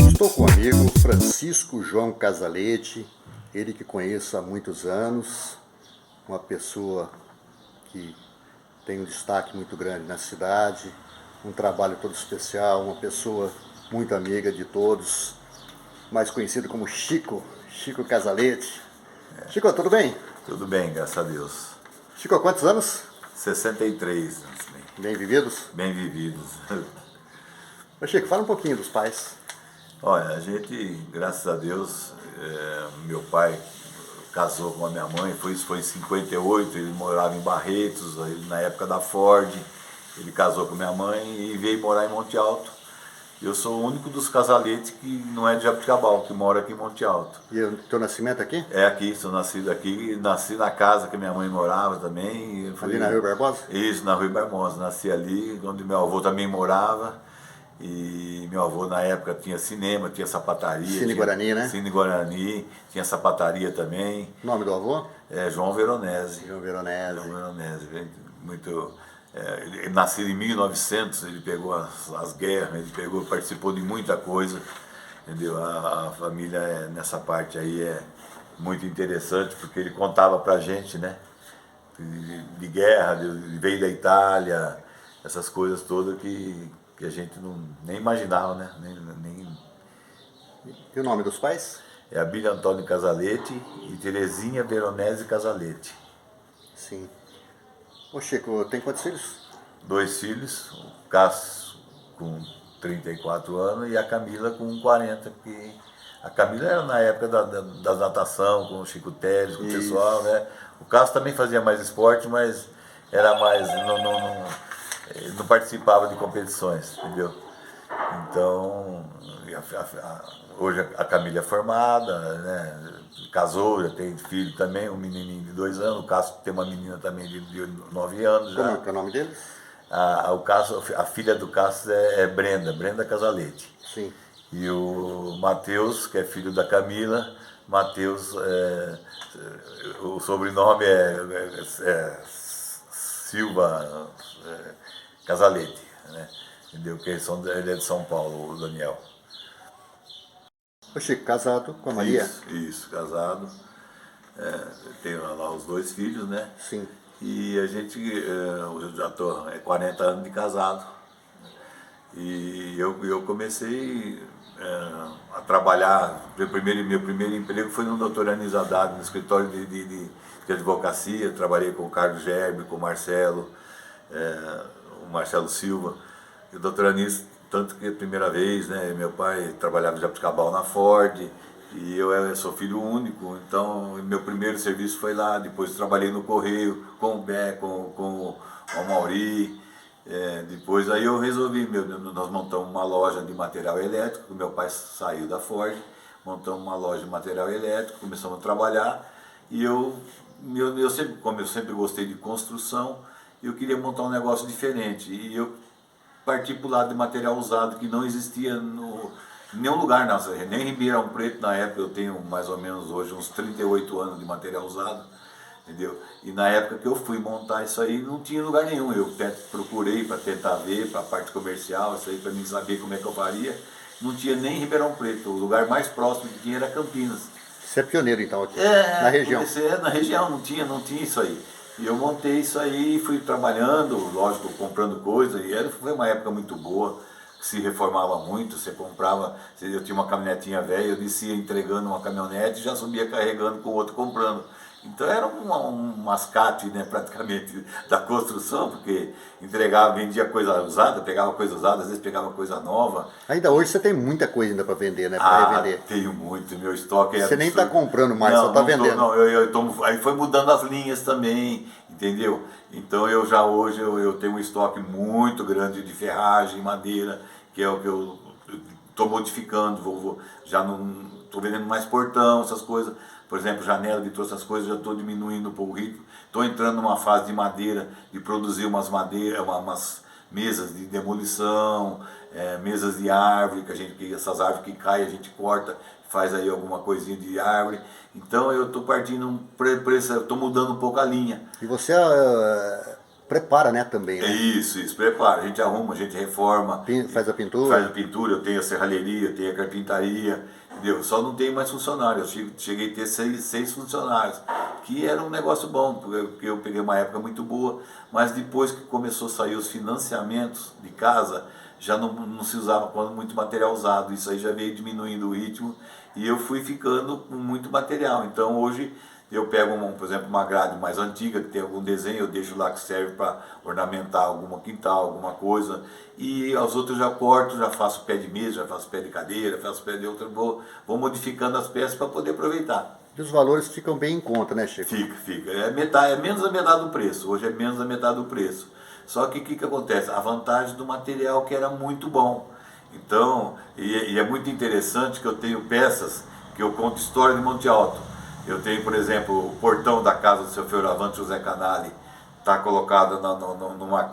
Estou com o amigo Francisco João Casalete, ele que conheço há muitos anos, uma pessoa que tem um destaque muito grande na cidade, um trabalho todo especial, uma pessoa muito amiga de todos, mais conhecido como Chico Casalete. Chico, tudo bem? Tudo bem, graças a Deus. Chico, há quantos anos? 63, Bem vividos? bem vividos. Ô Chico, fala um pouquinho dos pais. Olha, a gente, graças a Deus, meu pai casou com a minha mãe, isso foi em 58, ele morava em Barretos, na época da Ford, ele casou com minha mãe e veio morar em Monte Alto. Eu sou o único dos Casaletes que não é de Jabuticabal, que mora aqui em Monte Alto. E o teu nascimento aqui? É aqui, sou nascido aqui, nasci na casa que minha mãe morava também. Ali na Rua Barbosa? Isso, na Rua Barbosa, nasci ali, onde meu avô também morava. E meu avô na época tinha cinema, tinha sapataria. Cine Guarani, né? Cine Guarani, tinha sapataria também. Nome do avô? É João Veronese. João Veronese. João Veronese, muito... ele nascido em 1900, ele pegou as guerras, participou de muita coisa, entendeu? A família nessa parte aí é muito interessante, porque ele contava pra gente, né? De guerra, veio da Itália, essas coisas todas que a gente nem imaginava, né? E o nome dos pais? É Abílio Antônio Casalete e Terezinha Veronese Casalete. Sim. Ô Chico, tem quantos filhos? 2 filhos, o Cássio com 34 anos e a Camila com 40, porque a Camila era na época da natação, com o Chico Teles, com o pessoal, né? O Cássio também fazia mais esporte, mas era mais, não participava de competições, entendeu? Então, hoje a Camila é formada, né? Casou, já tem filho também, um menininho de 2 anos, o Cássio tem uma menina também de 9 anos já. Como é o nome deles? A filha do Cássio é Brenda Casalete. Sim. E o Matheus, que é filho da Camila, Matheus, o sobrenome é Silva Casalete, né? Entendeu? Porque ele é de São Paulo, o Daniel. Ô Chico, casado com a Maria? Isso, casado. Tenho lá os 2 filhos, né? Sim. E a gente, eu já estou 40 anos de casado. E eu comecei a trabalhar, meu primeiro emprego foi no Dr. Anis Haddad, no escritório de advocacia. Trabalhei com o Carlos Gerbe, com o Marcelo Silva. E o Dr. Anis, tanto que a primeira vez, né, meu pai trabalhava em Jabuticabal na Ford, e eu sou filho único, então meu primeiro serviço foi lá. Depois trabalhei no Correio com o Bé, com o Mauri. Depois aí eu resolvi, nós montamos uma loja de material elétrico, meu pai saiu da Ford, montamos uma loja de material elétrico, começamos a trabalhar, e como eu sempre gostei de construção, eu queria montar um negócio diferente, e eu parti para o lado de material usado, que não existia em nenhum lugar, nem em Ribeirão Preto. Na época, eu tenho mais ou menos hoje uns 38 anos de material usado, entendeu? E na época que eu fui montar isso aí, não tinha lugar nenhum. Eu procurei para tentar ver, para a parte comercial, isso aí para mim saber como é que eu faria. Não tinha nem em Ribeirão Preto, o lugar mais próximo que tinha era Campinas. Você é pioneiro então aqui, na região? Na região, não tinha isso aí. E eu montei isso aí, fui trabalhando, lógico, comprando coisa, e foi uma época muito boa, que se reformava muito. Você comprava, eu tinha uma caminhonetinha velha, eu descia entregando uma caminhonete e já subia carregando com o outro comprando. Então era um mascate, né, praticamente, da construção, porque entregava, vendia coisa usada, pegava coisa usada, às vezes pegava coisa nova. Ainda hoje você tem muita coisa ainda para vender, né? Para revender. Tenho muito, meu estoque é Você nem absurdo. está comprando mais, só está vendendo. Aí foi mudando as linhas também, entendeu? Então hoje eu tenho um estoque muito grande de ferragem, madeira, que é o que eu estou modificando, já não estou vendendo mais portão, essas coisas. Por exemplo, janela de todas essas coisas, já estou diminuindo um pouco o ritmo. Estou entrando numa fase de madeira, de produzir umas mesas de demolição, mesas de árvore, que essas árvores que caem a gente corta, faz aí alguma coisinha de árvore. Então eu estou partindo estou mudando um pouco a linha. E você prepara, né, também, É né? isso, prepara. A gente arruma, a gente reforma, Faz a pintura. faz a pintura, eu tenho a serralheria, eu tenho a carpintaria, entendeu? Só não tenho mais funcionários. Eu cheguei a ter seis funcionários, que era um negócio bom, porque eu peguei uma época muito boa, mas depois que começou a sair os financiamentos de casa, já não se usava quando muito material usado. Isso aí já veio diminuindo o ritmo e eu fui ficando com muito material. Então hoje eu pego, por exemplo, uma grade mais antiga, que tem algum desenho, eu deixo lá que serve para ornamentar algum quintal, alguma coisa. E as outras eu já corto, já faço pé de mesa, já faço pé de cadeira, faço pé de outra, vou modificando as peças para poder aproveitar. E os valores ficam bem em conta, né, Chico? Fica. É metade, é menos da metade do preço. Hoje é menos da metade do preço. Só que o que acontece? A vantagem do material que era muito bom. Então, e é muito interessante que eu tenho peças que eu conto história de Monte Alto. Eu tenho, por exemplo, o portão da casa do seu Fioravante José Canali, está colocado numa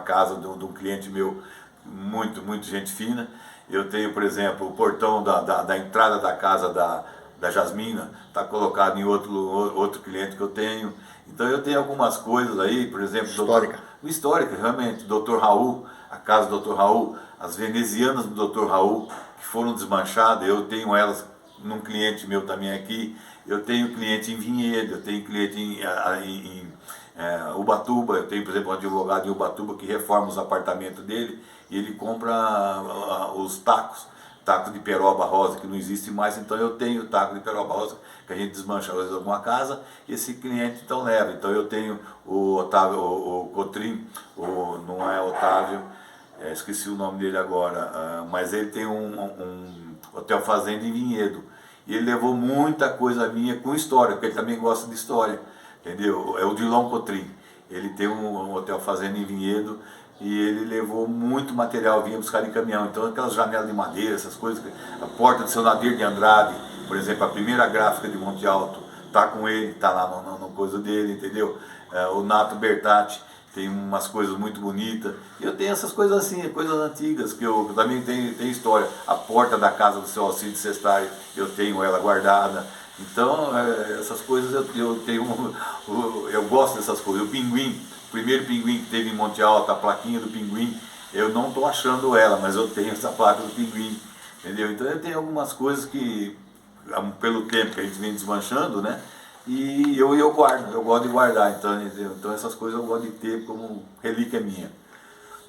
casa de um cliente meu, muito gente fina. Eu tenho, por exemplo, o portão da entrada da casa da Jasmina, está colocado em outro cliente que eu tenho. Então eu tenho algumas coisas aí, por exemplo, histórica realmente, Dr. Raul, a casa do Dr. Raul, as venezianas do Dr. Raul, que foram desmanchadas, eu tenho elas num cliente meu também aqui. Eu tenho cliente em Vinhedo, eu tenho cliente em Ubatuba, eu tenho, por exemplo, um advogado em Ubatuba que reforma os apartamentos dele e ele compra os tacos de peroba rosa, que não existe mais, então eu tenho taco de peroba rosa, que a gente desmancha às vezes alguma casa, e esse cliente então leva. Então eu tenho o Otávio, o Cotrim, não é Otávio, esqueci o nome dele agora, mas ele tem um hotel fazenda em Vinhedo, e ele levou muita coisa minha com história, porque ele também gosta de história, entendeu? É o Dilon Cotrim, ele tem um hotel fazenda em Vinhedo, e ele levou muito material, vinha buscar em caminhão. Então aquelas janelas de madeira, essas coisas, a porta do seu Nadir de Andrade, por exemplo, a primeira gráfica de Monte Alto, tá com ele, tá lá no coisa dele, entendeu? O Nato Bertatti tem umas coisas muito bonitas. E eu tenho essas coisas assim, coisas antigas, que eu também tenho história. A porta da casa do seu Alcides Sestari, eu tenho ela guardada. Então, essas coisas eu tenho, eu gosto dessas coisas. O pinguim, o primeiro pinguim que teve em Monte Alto, a plaquinha do pinguim, eu não estou achando ela, mas eu tenho essa placa do pinguim, entendeu? Então eu tenho algumas coisas que, pelo tempo que a gente vem desmanchando, né? E eu guardo, eu gosto de guardar, então, entendeu? Então essas coisas eu gosto de ter como relíquia minha.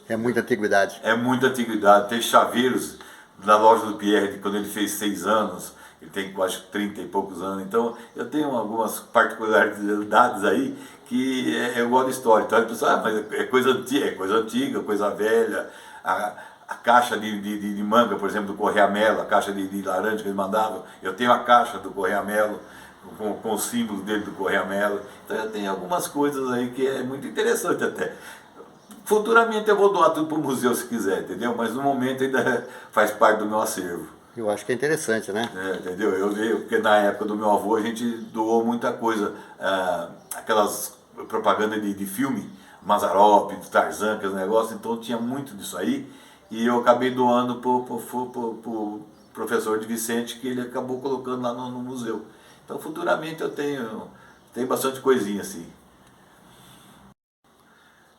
É muita antiguidade. É muita antiguidade, tem chaveiros da loja do Pierre, de quando ele fez 6 anos, ele tem quase 30 e poucos anos, então eu tenho algumas particularidades aí que eu gosto de história. Então a pessoa, mas é coisa antiga, coisa velha. A caixa de manga, por exemplo, do Correia Mello, a caixa de laranja que eles mandavam, eu tenho a caixa do Correia Mello, com o símbolo dele do Correia Mello. Então eu tenho algumas coisas aí que é muito interessante até. Futuramente eu vou doar tudo para o museu se quiser, entendeu? Mas no momento ainda faz parte do meu acervo. Eu acho que é interessante, né? Entendeu? Porque na época do meu avô a gente doou muita coisa, aquelas propagandas de filme, Mazzaropi, de Tarzan, aqueles negócios, então tinha muito disso aí, e eu acabei doando pro professor de Vicente, que ele acabou colocando lá no museu. Então futuramente eu tenho bastante coisinha assim.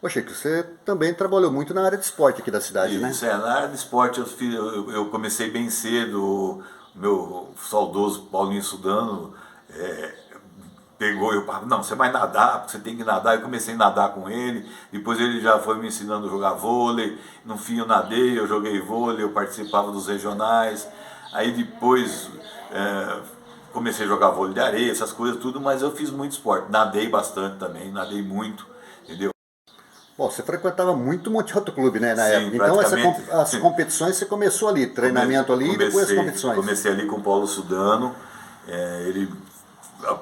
Ô Chico, você também trabalhou muito na área de esporte aqui da cidade, né? Isso, na área de esporte eu comecei bem cedo. O meu saudoso Paulinho Sudano pegou, eu falava, não, você vai nadar, você tem que nadar. Eu comecei a nadar com ele, depois ele já foi me ensinando a jogar vôlei. No fim eu nadei, eu joguei vôlei, eu participava dos regionais. Aí depois comecei a jogar vôlei de areia, essas coisas tudo, mas eu fiz muito esporte. Nadei bastante também, nadei muito, entendeu? Bom, você frequentava muito o Monte Alto Clube, né, na Sim, época. Então praticamente. as competições você começou ali, treinamento ali e depois as competições. Comecei ali com o Paulo Sudano, ele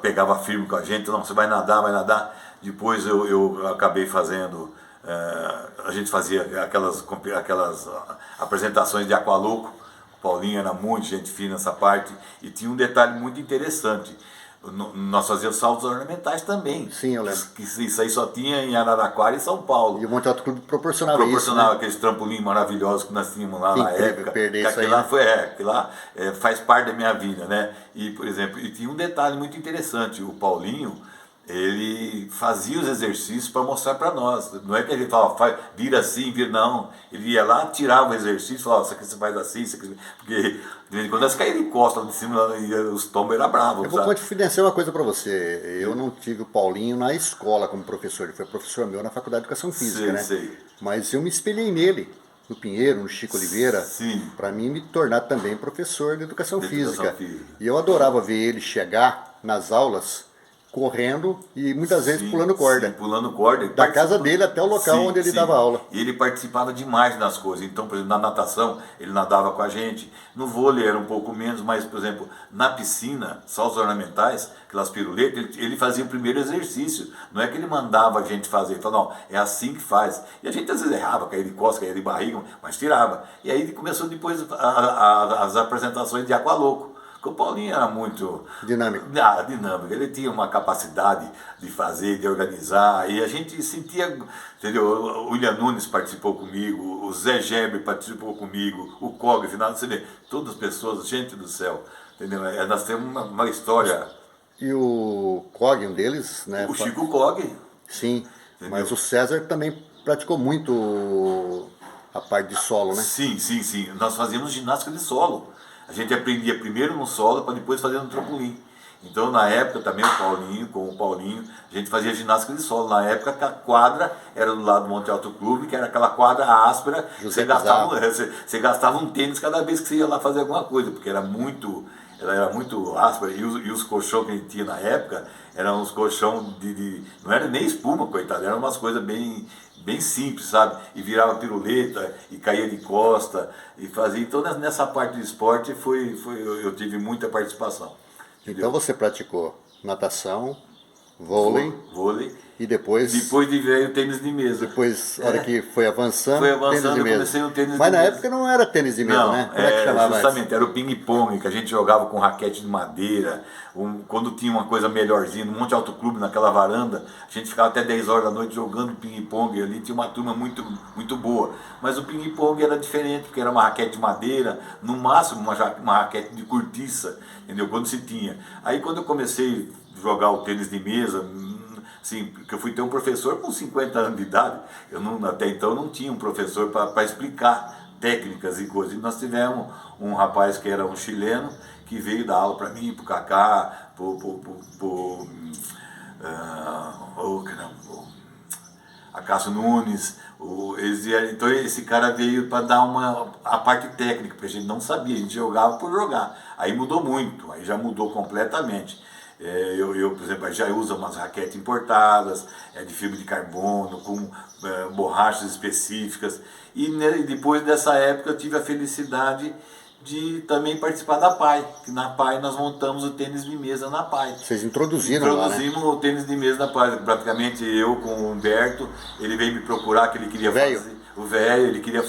pegava firme com a gente, não, você vai nadar, vai nadar. Depois eu acabei fazendo, a gente fazia aquelas apresentações de aqualoco. O Paulinho era muito gente fina nessa parte, e tinha um detalhe muito interessante. Nós fazíamos saltos ornamentais também. Sim, eu lembro. Isso aí só tinha em Araraquara e São Paulo. E o Monte Alto Clube proporcionava isso, né? Aqueles trampolim maravilhosos que nós tínhamos lá na época. Perder isso aí, aquilo lá faz parte da minha vida, né? E, por exemplo, e tinha um detalhe muito interessante. O Paulinho, ele fazia os exercícios para mostrar para nós. Não é que ele falava, vira assim, vira não. Ele ia lá, tirava o exercício e falava, isso aqui você faz assim, isso aqui... Porque de vez em quando elas caíam de costa lá de cima e os tombos eram bravos. Eu vou confidenciar uma coisa para você. Eu não tive o Paulinho na escola como professor, ele foi professor meu na Faculdade de Educação Física, né? Sei. Mas eu me espelhei nele, no Pinheiro, no Chico Oliveira, para mim me tornar também professor de Educação Física. E eu adorava ver ele chegar nas aulas correndo e muitas vezes pulando corda. Sim, pulando corda. Da casa dele até o local onde ele dava aula. E ele participava demais das coisas. Então, por exemplo, na natação, ele nadava com a gente. No vôlei era um pouco menos, mas, por exemplo, na piscina, só os ornamentais, aquelas piruletas, ele fazia o primeiro exercício. Não é que ele mandava a gente fazer. Ele falava, não, é assim que faz. E a gente às vezes errava, caía de costas, caía de barriga, mas tirava. E aí ele começou depois as apresentações de Aqualoco. O Paulinho era muito dinâmico. Dinâmico. Ele tinha uma capacidade de fazer, de organizar, e a gente sentia, entendeu? O William Nunes participou comigo, o Zé Gebre participou comigo, o Cog, final, você vê, todas as pessoas, gente do céu, entendeu? Nós temos uma história. E o Cog, um deles, né? O Chico Cog. Sim, entendeu? Mas o César também praticou muito a parte de solo, né? Sim. Nós fazíamos ginástica de solo. A gente aprendia primeiro no solo para depois fazer no trampolim. Então, na época, também com o Paulinho, a gente fazia ginástica de solo. Na época, a quadra era do lado do Monte Alto Clube, que era aquela quadra áspera. Você gastava um tênis cada vez que você ia lá fazer alguma coisa, porque ela era muito áspera. E os colchões que a gente tinha na época eram uns colchão não era nem espuma, coitado, eram umas coisas bem simples, sabe? E virava piruleta, e caía de costa, e fazia. Então, nessa parte do esporte, eu tive muita participação. Entendeu? Então, você praticou natação, vôlei e depois de ver o tênis de mesa. Depois, a hora que foi avançando, eu comecei no tênis de mesa. Mas na época não era tênis de mesa, né? Como é que chamava justamente, era o ping-pong, que a gente jogava com raquete de madeira. Quando tinha uma coisa melhorzinha, no Monte Alto Clube, naquela varanda, a gente ficava até 10 horas da noite jogando ping-pong. Ali tinha uma turma muito, muito boa. Mas o ping-pong era diferente, porque era uma raquete de madeira, no máximo uma raquete de cortiça, entendeu? Quando se tinha. Aí quando eu comecei a jogar o tênis de mesa, sim, porque eu fui ter um professor com 50 anos de idade, até então não tinha um professor para explicar técnicas e coisas. E nós tivemos um rapaz que era um chileno, que veio dar aula para mim, para o Kaká, a Cássio Nunes. Então esse cara veio para dar a parte técnica, porque a gente não sabia, a gente jogava por jogar. Aí mudou muito, aí já mudou completamente. Por exemplo, já uso umas raquetes importadas, de fibra de carbono, com borrachas específicas. E depois dessa época eu tive a felicidade de também participar da PAI, que na PAI nós montamos o tênis de mesa na PAI. Vocês introduzimos lá, né? O tênis de mesa na PAI, praticamente eu com o Humberto, ele veio me procurar que ele queria fazer. O velho, ele queria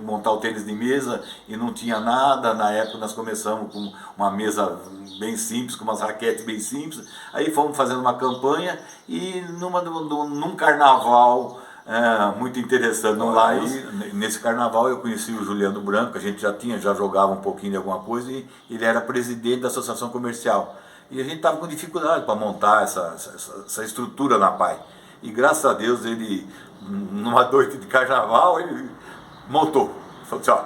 montar o tênis de mesa e não tinha nada. Na época nós começamos com uma mesa bem simples, com umas raquetes bem simples. Aí fomos fazendo uma campanha e num carnaval muito interessante lá. E nesse carnaval eu conheci o Juliano Branco, a gente já jogava um pouquinho de alguma coisa, e ele era presidente da Associação Comercial. E a gente estava com dificuldade para montar essa estrutura na PAI. E graças a Deus ele, numa noite de carnaval, ele montou. Falou assim, ó,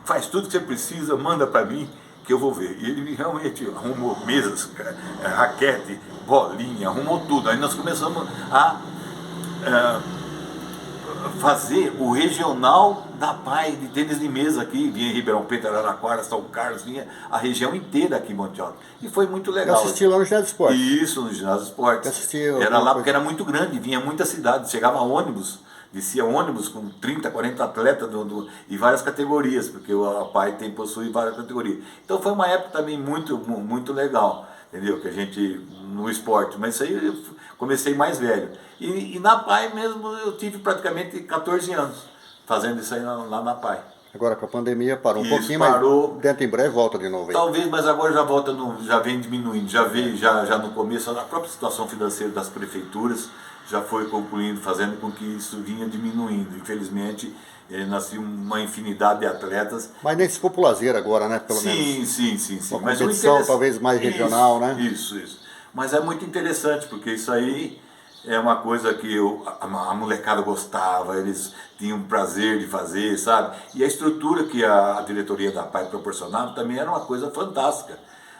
faz tudo que você precisa, manda para mim que eu vou ver. E ele realmente arrumou mesas, raquete, bolinha, arrumou tudo. Aí nós começamos a fazer o regional da PAI de tênis de mesa aqui, vinha em Ribeirão Preto, Araraquara, São Carlos, vinha a região inteira aqui em Monte Alto. E foi muito legal. Eu assisti lá no Ginásio Esporte. Isso, no Ginásio Esporte. Era lá porque era muito grande, vinha muita cidade, chegava ônibus, descia ônibus com 30, 40 atletas e várias categorias, porque a PAI possui várias categorias. Então foi uma época também muito, muito legal, entendeu? Que a gente, no esporte, mas isso aí eu comecei mais velho. E na PAI mesmo eu tive praticamente 14 anos fazendo isso aí lá na PAI. Agora com a pandemia parou um pouquinho, parou, mas dentro em breve volta de novo aí. Talvez, mas agora já volta, já vem diminuindo, já veio já no começo, a própria situação financeira das prefeituras já foi concluindo, fazendo com que isso vinha diminuindo. Infelizmente, nasceu uma infinidade de atletas. Mas nem se for pro lazer agora, né? Pelo menos. Sim. Uma competição talvez mais regional, né? Isso. Mas é muito interessante, porque isso aí é uma coisa que a molecada gostava, eles tinham prazer de fazer, sabe? E a estrutura que a diretoria da PAI proporcionava também era uma coisa fantástica.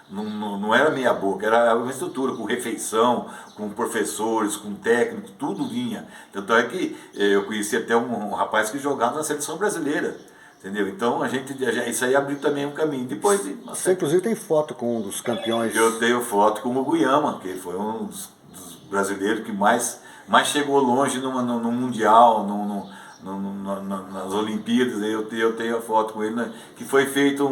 Não era meia boca, era uma estrutura com refeição, com professores, com técnicos, tudo vinha. Tanto é que eu conheci até um rapaz que jogava na seleção brasileira. Entendeu? Então isso aí abriu também um caminho. Depois, Você inclusive tem foto com um dos campeões. eu tenho foto com o Guyama, que foi um dos brasileiros que mais chegou longe no Mundial, nas Olimpíadas. Eu tenho a foto com ele, né, que foi feito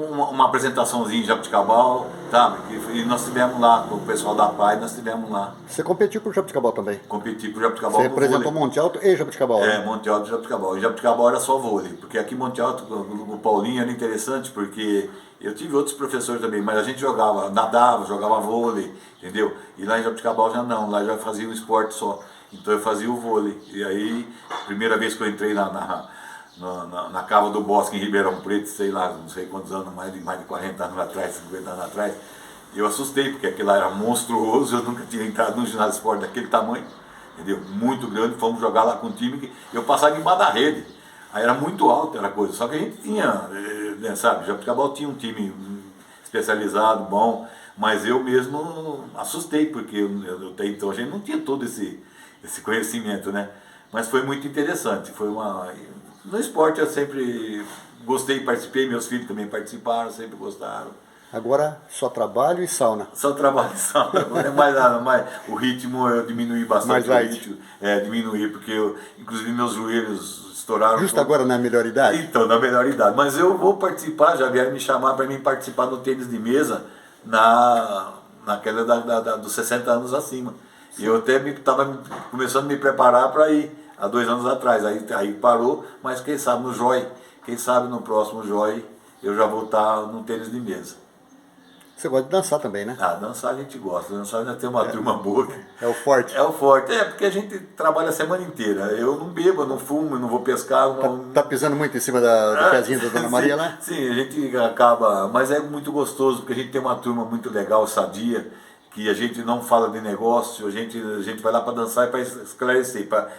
uma apresentaçãozinha em Jabuticabal, sabe? E nós tivemos lá, com o pessoal da PAI, nós tivemos lá. Você competiu por Jabuticabal também? Competi por Jabuticabal. Você representou Monte Alto e Jabuticabal, né? Monte Alto e Jabuticabal. E Jabuticabal era só vôlei, porque aqui em Monte Alto, o Paulinho era interessante, porque eu tive outros professores também, mas a gente jogava, nadava, jogava vôlei, entendeu? E lá em Jabuticabal já não, lá já fazia um esporte só. Então eu fazia o vôlei. E aí, primeira vez que eu entrei na Cava do Bosque, em Ribeirão Preto, sei lá, não sei quantos anos, mais de 40 anos atrás, 50 anos atrás, eu assustei, porque aquilo lá era monstruoso, eu nunca tinha entrado num ginásio de esporte daquele tamanho, entendeu? Muito grande, fomos jogar lá com um time que eu passava embaixo da rede, aí era muito alto, era coisa, só que a gente tinha, né, sabe, Jabuticabal tinha um time especializado, bom, mas eu mesmo assustei, porque então a gente não tinha todo esse conhecimento, né? Mas foi muito interessante, no esporte eu sempre gostei, participei, meus filhos também participaram, sempre gostaram. Agora só trabalho e sauna. Só trabalho em sauna, não é mais nada, mas o ritmo eu diminuí bastante. Mais light. O ritmo, diminuí, porque inclusive meus joelhos estouraram. Justo agora na melhor idade? Então, na melhor idade. Mas eu vou participar, já vieram me chamar para mim participar no tênis de mesa naquela dos 60 anos acima. E eu até estava começando a me preparar para ir, há 2 anos atrás. Aí parou, mas quem sabe no JOI, quem sabe no próximo JOI eu já vou estar no tênis de mesa. Você gosta de dançar também, né? Ah, dançar a gente gosta, dançar já tem uma turma boa. É o forte. É o forte, porque a gente trabalha a semana inteira. Eu não bebo, eu não fumo, eu não vou pescar. Tá pisando muito em cima do pezinho da Dona Maria, né? Sim, a gente acaba, mas é muito gostoso, porque a gente tem uma turma muito legal, sadia, que a gente não fala de negócio, a gente vai lá para dançar e para esclarecer, para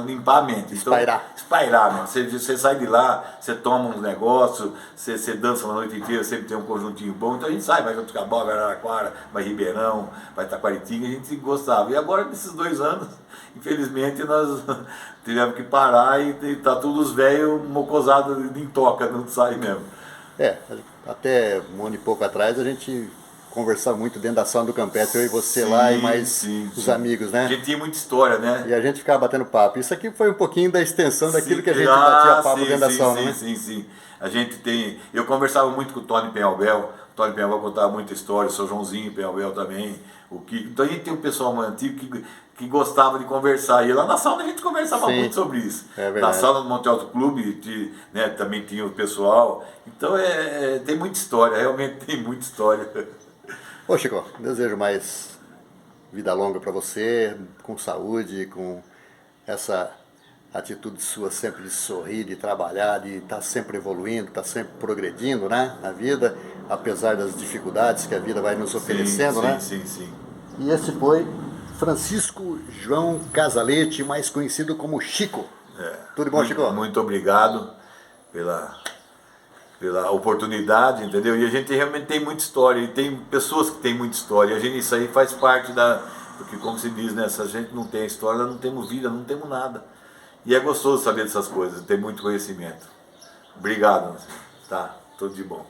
limpar a mente. Então, espairar, né? Você sai de lá, você toma uns negócios, você dança uma noite inteira, sempre tem um conjuntinho bom. Então a gente sai, vai Jabuticabal, vai Araraquara, vai Ribeirão, vai Taquaritinga, a gente gostava. E agora, nesses 2 anos, infelizmente, nós tivemos que parar e tá todos os velhos mocosados em toca, não sai mesmo. Até um ano e pouco atrás a gente conversava muito dentro da sauna do Campestre, eu e você lá e mais os amigos, né? A gente tinha muita história, né? E a gente ficava batendo papo. Isso aqui foi um pouquinho da extensão daquilo que a gente batia papo dentro da sauna, né? Sim. A gente tem... Eu conversava muito com o Tony Penhalvel. O Tony Penhalvel contava muita história, o seu Joãozinho Penhalvel também, o Kiko. Então a gente tem um pessoal mais antigo que gostava de conversar. E lá na sauna a gente conversava muito sobre isso. Na sauna do Monte Alto Clube, né, também tinha o pessoal. Então tem muita história, realmente tem muita história. Ô Chico, desejo mais vida longa para você, com saúde, com essa atitude sua sempre de sorrir, de trabalhar, de estar sempre evoluindo, estar sempre progredindo, né, na vida, apesar das dificuldades que a vida vai nos oferecendo, né? Sim. E esse foi Francisco João Casalete, mais conhecido como Chico. Tudo bom, Chico? Muito obrigado pela oportunidade, entendeu? E a gente realmente tem muita história, e tem pessoas que têm muita história, isso aí faz parte porque como se diz, né, se a gente não tem história, não temos vida, não temos nada. E é gostoso saber dessas coisas, ter muito conhecimento. Obrigado, tá? Tudo de bom.